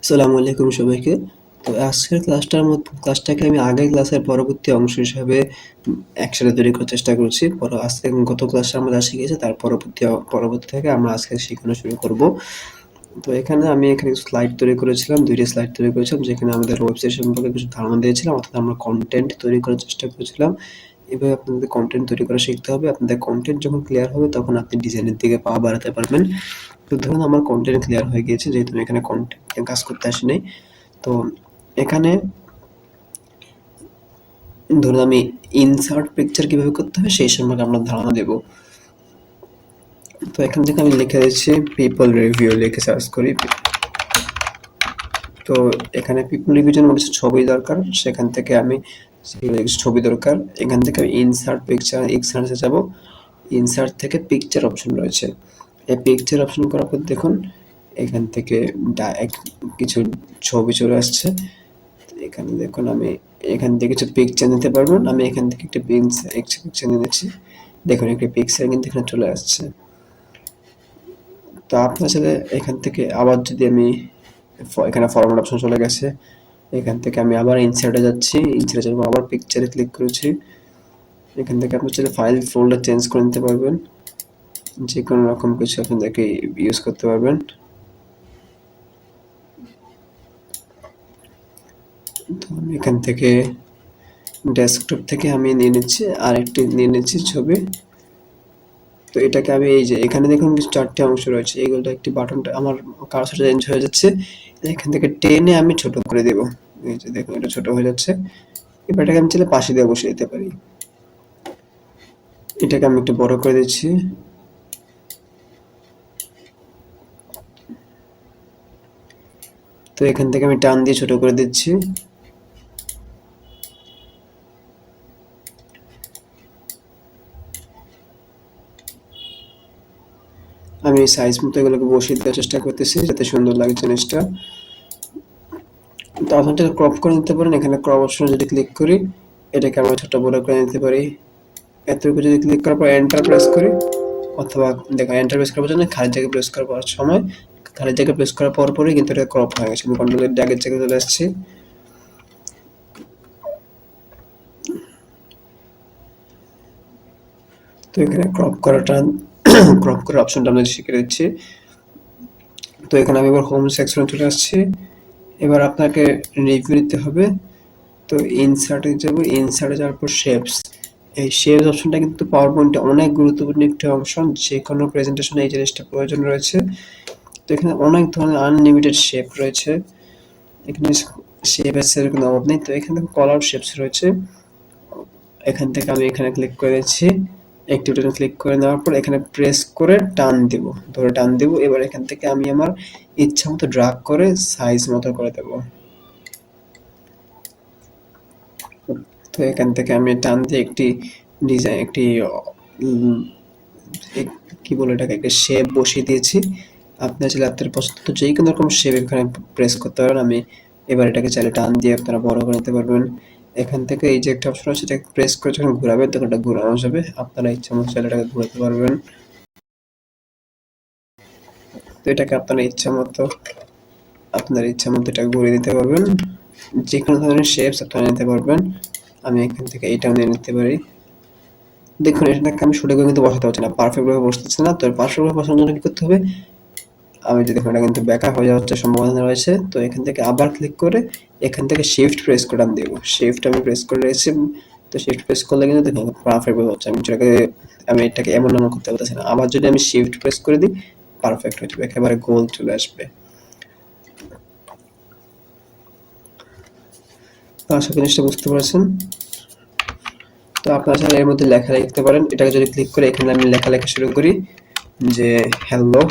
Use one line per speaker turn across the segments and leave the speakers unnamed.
আসসালামু আলাইকুম সবাইকে। তো আজকের ক্লাসটাকে আমি আগের ক্লাসের পরবর্তী অংশ হিসাবে একসাথে তৈরি করার চেষ্টা করছি। আজকে গত ক্লাসে আমরা যা শিখেছি তার পরবর্তী থেকে আমরা আজকে শেখানো শুরু করব। তো আমি এখানে স্লাইড তৈরি করেছিলাম, ২ টি স্লাইড তৈরি করেছিলাম যেখানে আমাদের ওয়েবসাইট সম্পর্কে কিছু ধারণা দিয়েছিলাম, অর্থাৎ আমরা কনটেন্ট তৈরি করার চেষ্টা করেছিলাম। এভাবে আপনাদের কনটেন্ট তৈরি করা শিখতে হবে। আপনাদের কনটেন্ট যখন ক্লিয়ার হবে তখন আপনি ডিজাইনের দিকে পা বাড়াতে পারবেন। তো ধরুন আমার কনটেন্ট ক্লিয়ার হয়ে গিয়েছে, যেহেতু আমি এখানে কনটেন্ট কাজ করতে আসিনি। তো এখানে ধরুন আমি ইনসার্ট পিকচার কিভাবে করতে হয় সেই সম্পর্কে আমরা ধারণা দেব। তো এখান থেকে আমি লিখে দিচ্ছি পিপল রিভিউ, লিখে সার্চ করি। তো এখানে পিপল রিভিউর জন্য আমার কিছু ছবি দরকার, সেখান থেকে আমি ছবি দরকার। এখান থেকে আমি ইনসার্ট পিকচার এক্সার্চে যাব। ইনসার্ট থেকে পিকচার অপশন রয়েছে। এই পিকচার অপশন করার পর দেখুন এখান থেকে কিছু ছবি চলে আসছে। এখানে দেখুন আমি এখান থেকে কিছু পিকচার নিতে পারবেন। আমি এখান থেকে একটা পিকচার নিয়েছি। দেখুন একটি পিকচার কিন্তু এখানে চলে আসছে। তো আপনার সাথে এখান থেকে আবার যদি আমি এখানে ফরম্যাট অপশন চলে গেছে, এখান থেকে আমি আবার ইনসার্টে যাচ্ছি। ইনসার্টে যাবো, আবার পিকচারে ক্লিক করেছি। এখান থেকে আপনি চাইলে ফাইল ফোল্ডার চেঞ্জ করে নিতে পারবেন, যে কোনো রকম কিছু আপনাদেরকে ইউজ করতে পারবেন। তো আমি এখান থেকে ডেস্কটপ থেকে আমি নিয়ে নিচ্ছি ছবি। তো এটাকে আমি এই যে এখানে দেখুন কিছু 4টে অংশ রয়েছে, এইগুলো একটি বাটনটা আমার কার্সর চেঞ্জ হয়ে যাচ্ছে। এখান থেকে টেনে আমি ছোট করে দেব। এই যে দেখুন এটা ছোট হয়ে যাচ্ছে। এবার এটাকে আমি চাইলে পাশে দিয়ে বসিয়ে দিতে পারি। এটাকে আমি একটু বড় করে দিচ্ছি। তো এখান থেকে আমি টান দিয়ে ছোট করে দিচ্ছি। আমি সাইজ মতো এগুলোকে বসিয়ে দেওয়ার চেষ্টা করতেছি যাতে সুন্দর লাগে জিনিসটা। তো আপনারা এটা ক্রপ করে নিতে পারেন। এখানে ক্রপ অপশনে যদি ক্লিক করি, এটাকে আমরা ছোট বড় করে নিতে পারি। এতটুকু যদি ক্লিক করার পর এন্টার প্রেস করি, অথবা দেখুন এন্টার প্রেস করার জন্য খালি জায়গায় প্রেস করার সময় খালি জায়গায় প্রেস করার পরই কিন্তু এটা ক্রপ হয়ে গেছে। আমি কন্ট্রোলের ড্র্যাগের জায়গায় চলে আসছি। তো এখানে ক্রপ করার অপশনটা আমরা শিখে দিচ্ছি। তো এখানে আমি এবার হোম সেকশনে চলে আসছি। এবার আপনাকে রিভিউ দিতে হবে। তো ইনসার্টে যাব, ইনসার্টে যাওয়ার পর শেপস। এই শেপস অপশনটা কিন্তু পাওয়ার পয়েন্টে অনেক গুরুত্বপূর্ণ একটি অংশ, যে কোনো প্রেজেন্টেশনে এই জিনিসটা প্রয়োজন রয়েছে। তো এখানে অনেক ধরনের আনলিমিটেড শেপ রয়েছে। এখানে শেপের কোনো অভাব নেই। তো এখানে কল আউট শেপস রয়েছে। এখান থেকে আমি এখানে ক্লিক করে দিচ্ছি। একটি বাটনে ক্লিক করে নেওয়ার পর এখানে প্রেস করে টান দিব, ধরে টান দিব। এবার এখান থেকে আমি আমার ইচ্ছা মতো ড্রাগ করে সাইজ মতো করে দেব। তো এখান থেকে আমি টান দিয়ে একটি ডিজাইন কি বলে এটাকে একটা শেপ বসিয়ে দিয়েছি। আপনার চাইলে আপনার পছন্দ যে কোনো রকম শেপ এখানে প্রেস করতে পারেন। আমি এবার এটাকে চাইলে টান দিয়ে আপনারা বড় করে নিতে পারবেন। এখান থেকে এই যে একটা অপশন আছে, সেটা প্রেস করে যখন ঘোরাবেন তখন এটা ঘোরানো যাবে। আপনারা ইচ্ছা মতো চাইলে এটাকে ঘোরাতে পারবেন। তো এটাকে আপনার ইচ্ছা মতো এটা ঘুরিয়ে দিতে পারবেন। যে কোনো ধরনের শেপস আপনারা নিতে পারবেন। আমি এখান থেকে এইটাও নিয়ে নিতে পারি। দেখুন এটাকে আমি সঠিক ভাবে কিন্তু বসাতে পারছি না, পারফেক্ট ভাবে বসতেছে না। তো পারফেক্ট ভাবে বসানোর জন্য কি করতে হবে, আমি যদি দেখুন এটা কিন্তু ব্যাকআপ হয়ে যাওয়ার সম্ভাবনা রয়েছে। তো এখান থেকে আবার ক্লিক করে এখান থেকে শিফট প্রেস করে আমি দেবো। শিফট আমি প্রেস করে রেখেছি। তো শিফট প্রেস করলে কিন্তু দেখুন পারফেক্ট ভাবে হচ্ছে। আমি এটাকে এমন করতে পারতেছি না। আবার যদি আমি শিফট প্রেস করে দিই, পারফেক্ট হয়ে যাবে, একেবারে গোল চলে আসবে। তো আশা করি জিনিসটা বুঝতে পারছেন। তো আপনারা চাইলে এর মধ্যে লেখা লিখতে পারেন। এটাকে যদি ক্লিক করে এখানে আমি লেখা শুরু করি যে হ্যালো,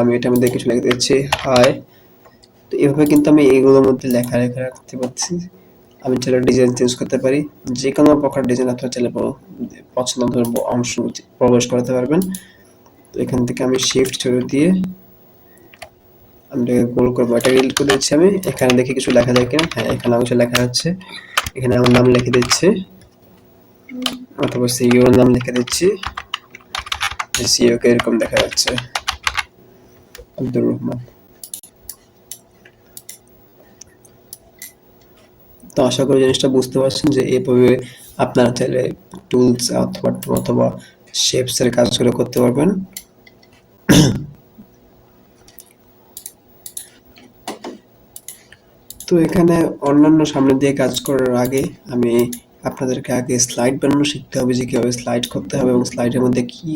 আমি এটার মধ্যে কিছু লিখে দিচ্ছি, হাই। তো এভাবে কিন্তু আমি এইগুলোর মধ্যে লেখা রাখতে পারছি। আমি চাইলে ডিজাইন চেঞ্জ করতে পারি। যে কোনো প্রকার ডিজাইন আপনারা চাইলে পছন্দ অংশ প্রবেশ করাতে পারবেন। তো এখান থেকে আমি শিফট ছেড়ে দিয়ে আমি এটাকে গোল করবো। এটা রিল করে দিচ্ছি আমি। এখানে দেখি কিছু লেখা যায় কিনা। হ্যাঁ, এখানে কিছু লেখা যাচ্ছে। এখানে আমার নাম লিখে দিচ্ছি, অথবা সিইওর নাম লিখে দিচ্ছি। সিইও কে এরকম দেখা যাচ্ছে। আব্দুর রহমান। তো আশা করি জিনিসটা বুঝতে পারছেন যে এভাবে আপনারা চাইলে টুলস অথবা শেপস এর কাজগুলো করতে পারবেন। তো এখানে অন্যান্য সামনে দিয়ে কাজ করার আগে আমি আপনাদেরকে আগে স্লাইড বানানো শিখতে হবে, যে কিভাবে স্লাইড করতে হবে এবং স্লাইডের মধ্যে কি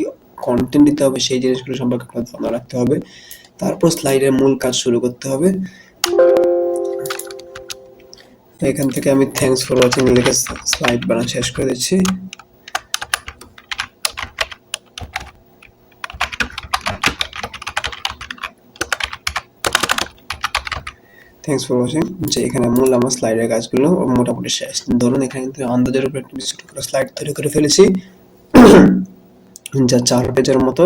কন্টেন্ট দিতে হবে সেই জিনিসগুলো সম্পর্কে আপনার ধারণা রাখতে হবে। তারপর স্লাইডের মূল কাজ শুরু করতে হবে। এখান থেকে আমি থ্যাঙ্কস ফর ওয়াচিং লিখে স্লাইড বানানো শেষ করে দিচ্ছি। থ্যাঙ্কস ফর ওয়াচিং, যে এখানে মূল আমার স্লাইডের কাজগুলো মোটামুটি শেষ। ধরুন এখানে কিন্তু আন্দাজের উপর একটা ছোট করে স্লাইড তৈরি করে ফেলেছি, যা 4 পেজের মতো।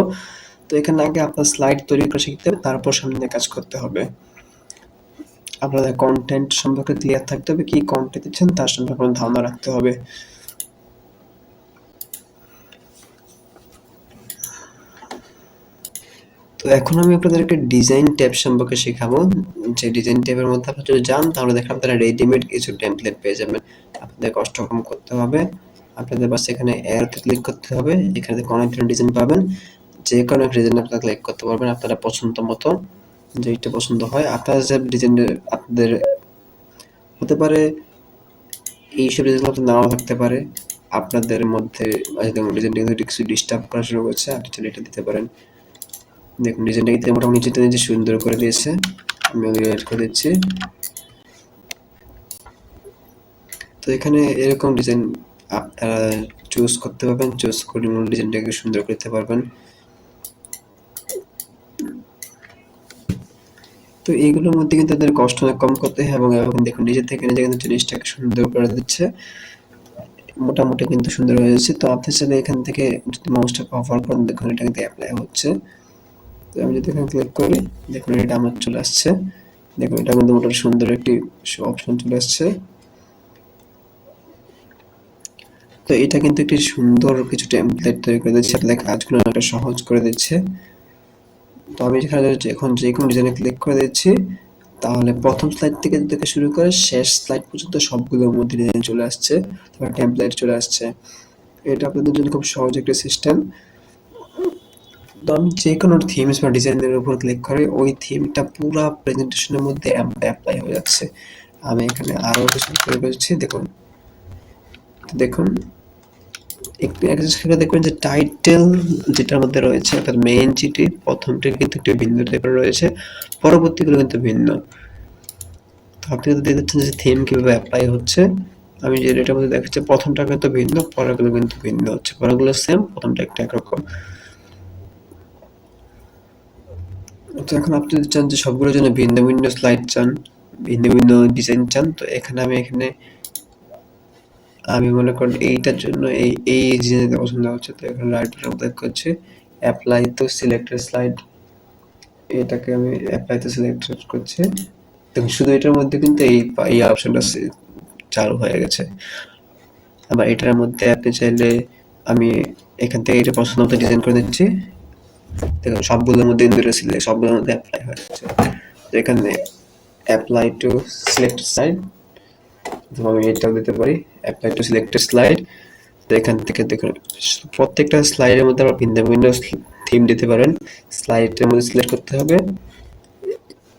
তো এখানে আগে আপনার স্লাইড তৈরি করে শিখতে হবে, তারপর সামনে কাজ করতে হবে। আপনাদের কন্টেন্ট সম্পর্কে ক্লিয়ার থাকতে হবে, কি কন্টেন্ট দিচ্ছেন তার সম্পর্কে আপনার ধারণা রাখতে হবে। তো এখন আমি আপনাদেরকে ডিজাইন ট্যাব সম্পর্কে শেখাবো। যে ডিজাইন ট্যাবের মধ্যে আপনারা যদি যান তাহলে দেখেন আপনারা রেডিমেড কিছু টেমপ্লেট পেয়ে যাবেন। আপনাদের কষ্ট কম করতে হবে, আপনাদের বাস এখানে অ্যারোতে ক্লিক করতে হবে। এখানে দেখুন অনেক ধরনের ডিজাইন পাবেন, যে কোনো একটা ডিজাইন আপনারা ক্লিক করতে পারবেন আপনারা পছন্দ মতো, যেইটা পছন্দ হয়। আপনারা যে ডিজাইন আপনাদের হতে পারে, এইসব ডিজাইন আপনার নাও থাকতে পারে। আপনাদের মধ্যে ডিজাইনটা কিন্তু কিছু ডিস্টার্ব করা শুরু করছে, আপনি চাইলে এটা দিতে পারেন। দেখুন ডিজাইনটা কিন্তু মোটামুটি নিজে সুন্দর করে দিয়েছে, আমি এড করে দিচ্ছি। তো এখানে এরকম ডিজাইন আপনারা চুজ করতে পারবেন, চুজ করে মূল ডিজাইনটাকে সুন্দর করতে পারবেন। তো এইগুলোর মধ্যে কিন্তু তাদের কষ্ট অনেক কম করতে হয়, এবং দেখুন নিজে থেকে নিজে কিন্তু জিনিসটাকে সুন্দর করে দিচ্ছে, মোটামুটি কিন্তু সুন্দর হয়ে যাচ্ছে। তো আপনি চাইলে এখান থেকে যদি মাউসটা কভার করেন দেখুন এটা কিন্তু অ্যাপ্লাই হচ্ছে। তো আমি যদি এখানে ক্লিক করি দেখুন এটা আমার চলে আসছে, দেখুন এটা কিন্তু মোটামুটি সুন্দর একটি অপশন চলে আসছে। তো এটা কিন্তু একটি সুন্দর কিছু টেমপ্লেট তৈরি করে দিচ্ছে, আপনাদের কাজগুলো অনেকটা সহজ করে দিচ্ছে। তো আমি যেখানে এখন যে কোনো ডিজাইনে ক্লিক করে দিচ্ছি, তাহলে প্রথম স্লাইড থেকে শুরু করে শেষ স্লাইড পর্যন্ত সবগুলোর মধ্যে ডিজাইন চলে আসছে, তারপর টেমপ্লেট চলে আসছে। এটা আপনাদের জন্য খুব সহজ একটা সিস্টেম। তো আমি যে কোনো থিমস বা ডিজাইনের উপর ক্লিক করে ওই থিমটা পুরো প্রেজেন্টেশনের মধ্যে অ্যাপ্লাই হয়ে যাচ্ছে। আমি এখানে আরও কিছু করে বলছি, দেখুন দেখুন একটু একটা দেখবেন যে টাইটেল যেটার মধ্যে রয়েছে অর্থাৎ মেইন যেটি প্রথমটা কিন্তু একটু ভিন্ন টাইপের রয়েছে, পরবর্তীগুলো কিন্তু ভিন্ন। তো আপনি যদি দেখতে চাচ্ছেন যে থিম কিভাবে অ্যাপ্লাই হচ্ছে, আমি যে এটার মধ্যে দেখাচ্ছি প্রথমটা কিন্তু ভিন্ন, পরেরগুলো কিন্তু ভিন্ন হচ্ছে, পরেরগুলো সেম, প্রথমটা একটা একরকম। তো এখন আপনি যদি চান যে সবগুলোর জন্য ভিন্ন ভিন্ন স্লাইড চান, ভিন্ন ভিন্ন ডিজাইন চান, তো এখানে আমি মনে করি এইটার জন্য এই ডিজাইনটা পছন্দ হচ্ছে। তো এখানে রাইট বাটন ক্লিক করছি, অ্যাপ্লাই টু সিলেক্টেড স্লাইড, এটাকে আমি অ্যাপ্লাই টু সিলেক্টেড করছি। দেখুন শুধু এটার মধ্যে কিন্তু এই অপশনটা চালু হয়ে গেছে। আবার এটার মধ্যে আপনি চাইলে আমি এখান থেকে এটা পছন্দ মতো ডিজাইন করে দিচ্ছি, দেখুন সবগুলোর মধ্যে সবগুলোর মধ্যে অ্যাপ্লাই হয়ে যাচ্ছে। তো এখানে অ্যাপ্লাই টু সিলেক্টেড স্লাইড, আমি এটাও দিতে পারি অ্যাপ্লাই টু সিলেক্টেড স্লাইড। তো এখান থেকে দেখুন প্রত্যেকটা স্লাইডের মধ্যে আমরা ভিন্ন ভিন্ন থিম দিতে পারেন। স্লাইডের মধ্যে সিলেক্ট করতে হবে,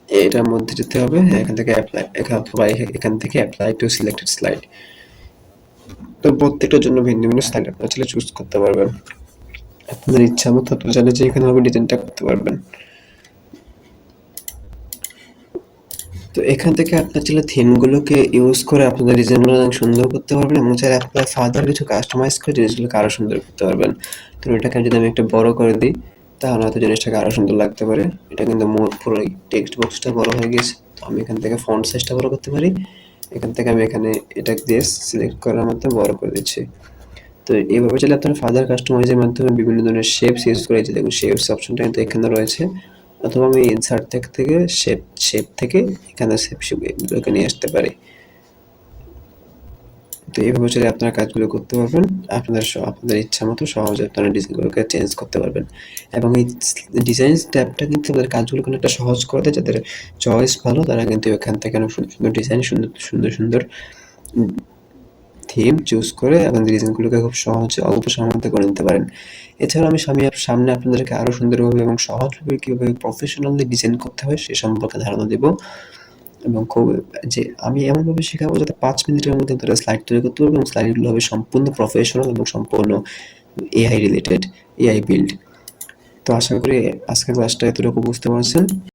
এটার মধ্যে যেতে হবে, এখান থেকে অ্যাপ্লাই, এখান থেকে অ্যাপ্লাই টু সিলেক্টেড স্লাইড। তো প্রত্যেকটার জন্য ভিন্ন ভিন্ন স্লাইড আপনারা চাইলে চুজ করতে পারবেন, আপনাদের ইচ্ছা মতো আপনারা চাইলে যে এখানে ভাবে ডিজাইনটা করতে পারবেন। তো এখান থেকে আপনার চাইলে থিমগুলোকে ইউজ করে আপনাদের ডিজাইনগুলো অনেক সুন্দর করতে পারবেন, এবং চাইলে আপনারা ফার্দার কিছু কাস্টমাইজ করে জিনিসগুলোকে আরও সুন্দর করতে পারবেন। তো এটাকে যদি আমি একটু বড় করে দিই তাহলে হয়তো জিনিসটাকে আরও সুন্দর লাগতে পারে। এটা কিন্তু পুরো টেক্সট বক্সটা বড় হয়ে গেছে, তো আমি এখান থেকে ফন্ট সাইজটা বড় করতে পারি। এখান থেকে আমি এখানে এটা দিয়ে সিলেক্ট করার মধ্যে বড় করে দিচ্ছি। তো এইভাবে চাইলে আপনারা ফার্দার কাস্টমাইজের মাধ্যমে বিভিন্ন ধরনের শেপস ইউজ করে, যে দেখুন শেপস অপশনটা কিন্তু এখানে রয়েছে, অথবা আমি ইনসার্ট থেকে শেপ থেকে এখানে শেপগুলোকে নিয়ে আসতে পারি। তো এইভাবে যদি আপনারা কাজগুলো করতে পারবেন, আপনাদের ইচ্ছা মতো সহজে আপনারা ডিজাইনগুলোকে চেঞ্জ করতে পারবেন। এবং এই ডিজাইন ট্যাবটা কিন্তু আপনাদের কাজগুলো অনেকটা সহজ করে দেয়। যাদের চয়েস ভালো তারা কিন্তু এখান থেকে অনেক সুন্দর সুন্দর ডিজাইন, সুন্দর থিম চুজ করে আপনাদের ডিজাইনগুলোকে খুব সহজে অল্প সময়ের মধ্যে করে নিতে পারেন। এছাড়াও আমি সামনে আপনাদেরকে আরও সুন্দরভাবে এবং সহজভাবে কীভাবে প্রফেশনালি ডিজাইন করতে হয় সে সম্পর্কে ধারণা দেব। এবং আমি এমনভাবে শেখাবো যাতে ৫ মিনিটের মধ্যে তারা স্লাইড তৈরি করতে পারবে এবং স্লাইডগুলো হবে সম্পূর্ণ প্রফেশনাল এবং সম্পূর্ণ এআই রিলেটেড, এআই বিল্ড। তো আশা করি আজকের ক্লাসটা এতটুকু বুঝতে পারছেন।